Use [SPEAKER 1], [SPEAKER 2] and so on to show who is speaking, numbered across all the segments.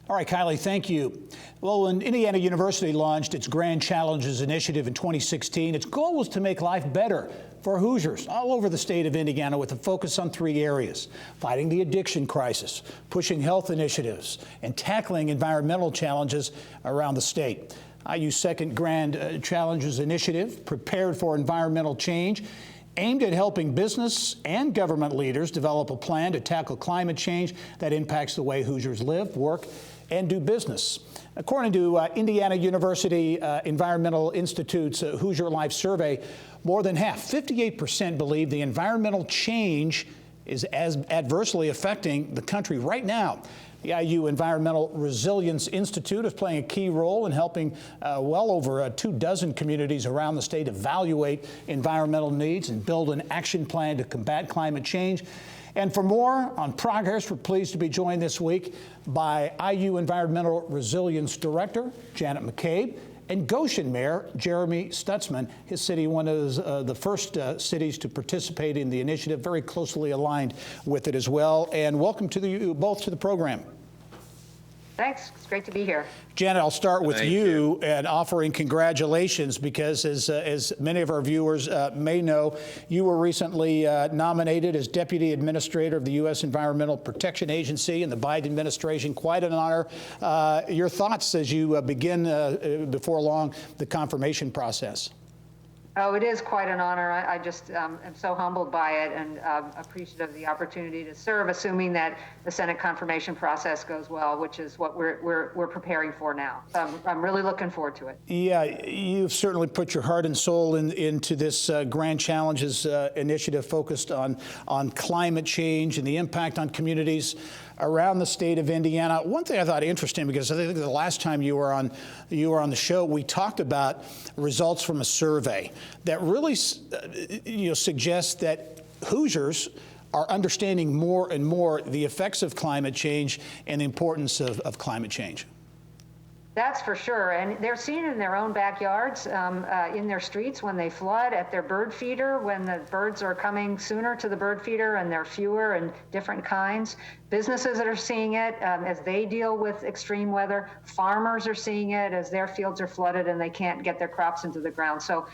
[SPEAKER 1] All right, Kylie, thank you. Well, when Indiana University launched its Grand Challenges Initiative in 2016, its goal was to make life better for Hoosiers all over the state of Indiana with a focus on 3 areas: fighting the addiction crisis, pushing health initiatives, and tackling environmental challenges around the state. IU's second Grand Challenges Initiative, Prepared for Environmental Change, aimed at helping business and government leaders develop a plan to tackle climate change that impacts the way Hoosiers live, work, and do business. According to Indiana University Environmental Institute's Hoosier Life Survey, more than half, 58%, believe the environmental change is as adversely affecting the country right now. The IU Environmental Resilience Institute is playing a key role in helping well over 24 communities around the state evaluate environmental needs and build an action plan to combat climate change. And for more on progress, we're pleased to be joined this week by IU Environmental Resilience Director Janet McCabe and Goshen Mayor Jeremy Stutsman. His city, one of the first cities to participate in the initiative, very closely aligned with it as well. And welcome to you both to the program.
[SPEAKER 2] Thanks. It's great to be here.
[SPEAKER 1] Janet, I'll start with you and offering congratulations because as many of our viewers may know, you were recently nominated as Deputy Administrator of the U.S. Environmental Protection Agency in the Biden administration. Quite an honor. Your thoughts as you begin before long the confirmation process?
[SPEAKER 2] Oh, it is quite an honor. I just am so humbled by it and appreciative of the opportunity to serve, assuming that the Senate confirmation process goes well, which is what we're preparing for now. So I'm really looking forward to it.
[SPEAKER 1] Yeah, you've certainly put your heart and soul into this Grand Challenges initiative focused on climate change and the impact on communities around the state of Indiana. One thing I thought interesting, because I think the last time you were on the show, we talked about results from a survey that really suggests that Hoosiers are understanding more and more the effects of climate change and the importance of climate change.
[SPEAKER 2] That's for sure. And they're seeing it in their own backyards, in their streets when they flood, at their bird feeder, when the birds are coming sooner to the bird feeder and they're fewer and different kinds. Businesses that are seeing it as they deal with extreme weather. Farmers are seeing it as their fields are flooded and they can't get their crops into the ground. So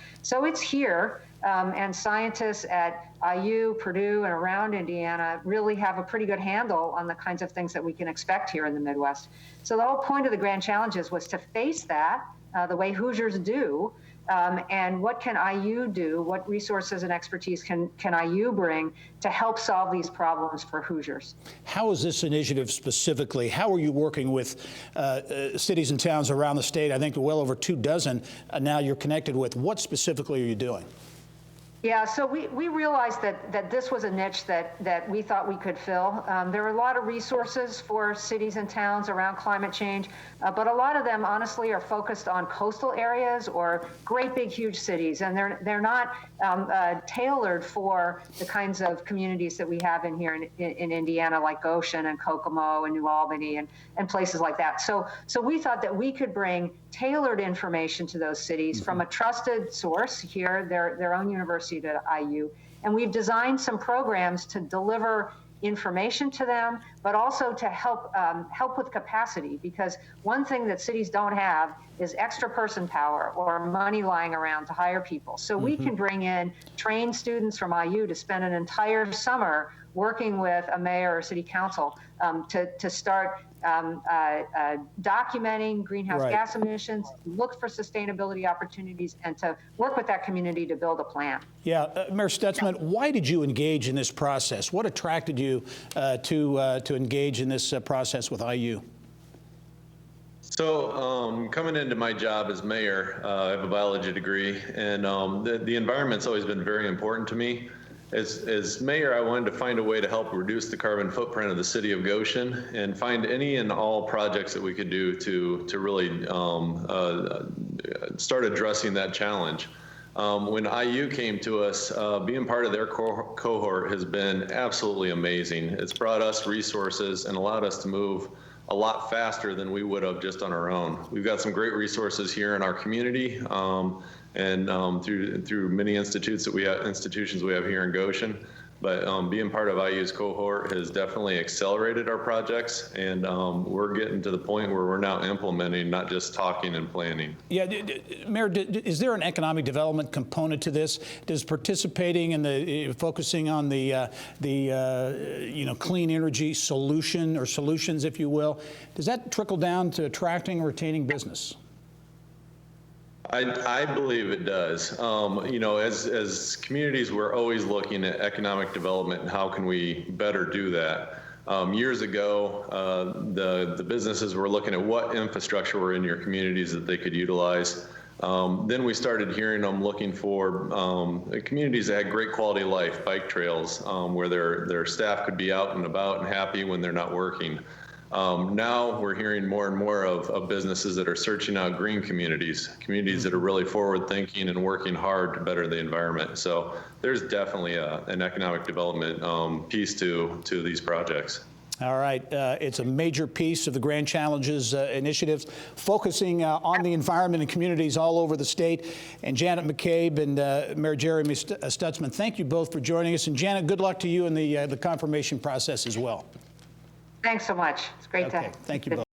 [SPEAKER 2] it's here. And scientists at IU, Purdue, and around Indiana really have a pretty good handle on the kinds of things that we can expect here in the Midwest. So the whole point of the Grand Challenges was to face that the way Hoosiers do, and what can IU do, what resources and expertise can IU bring to help solve these problems for Hoosiers.
[SPEAKER 1] How is this initiative specifically, how are you working with cities and towns around the state? I think well over 24 now you're connected with. What specifically are you doing?
[SPEAKER 2] Yeah, so we realized that this was a niche that we thought we could fill. There are a lot of resources for cities and towns around climate change, but a lot of them honestly are focused on coastal areas or great big huge cities, and they're not tailored for the kinds of communities that we have in here in Indiana, like Goshen and Kokomo and New Albany and places like that. So we thought that we could bring tailored information to those cities from a trusted source here, their own university at IU. And we've designed some programs to deliver information to them, but also to help with capacity, because one thing that cities don't have is extra person power or money lying around to hire people. So we can bring in trained students from IU to spend an entire summer working with a mayor or city council to start documenting greenhouse gas emissions, look for sustainability opportunities, and to work with that community to build a plan.
[SPEAKER 1] Yeah, Mayor Stutsman, why did you engage in this process? What attracted you to engage in this process with IU?
[SPEAKER 3] So coming into my job as mayor, I have a biology degree, and the environment's always been very important to me. As mayor, I wanted to find a way to help reduce the carbon footprint of the city of Goshen and find any and all projects that we could do to really start addressing that challenge. When IU came to us, being part of their cohort has been absolutely amazing. It's brought us resources and allowed us to move a lot faster than we would have just on our own. We've got some great resources here in our community, and through many institutions we have here in Goshen. But being part of IU's cohort has definitely accelerated our projects, and we're getting to the point where we're now implementing, not just talking and planning.
[SPEAKER 1] Yeah, Mayor, is there an economic development component to this? Does participating in the focusing on the clean energy solution or solutions, if you will, does that trickle down to attracting and retaining business?
[SPEAKER 3] I believe it does. As communities, we're always looking at economic development and how can we better do that. Years ago, the businesses were looking at what infrastructure were in your communities that they could utilize. Then we started hearing them looking for communities that had great quality of life, bike trails, where their staff could be out and about and happy when they're not working. Now we're hearing more and more of businesses that are searching out green communities that are really forward thinking and working hard to better the environment. So there's definitely an economic development piece to these projects.
[SPEAKER 1] All right. It's a major piece of the Grand Challenges initiatives, focusing on the environment and communities all over the state. And Janet McCabe and Mayor Jeremy Stutsman, thank you both for joining us. And Janet, good luck to you in the confirmation process as well.
[SPEAKER 2] Thanks so much. It's great to
[SPEAKER 1] Thank you both.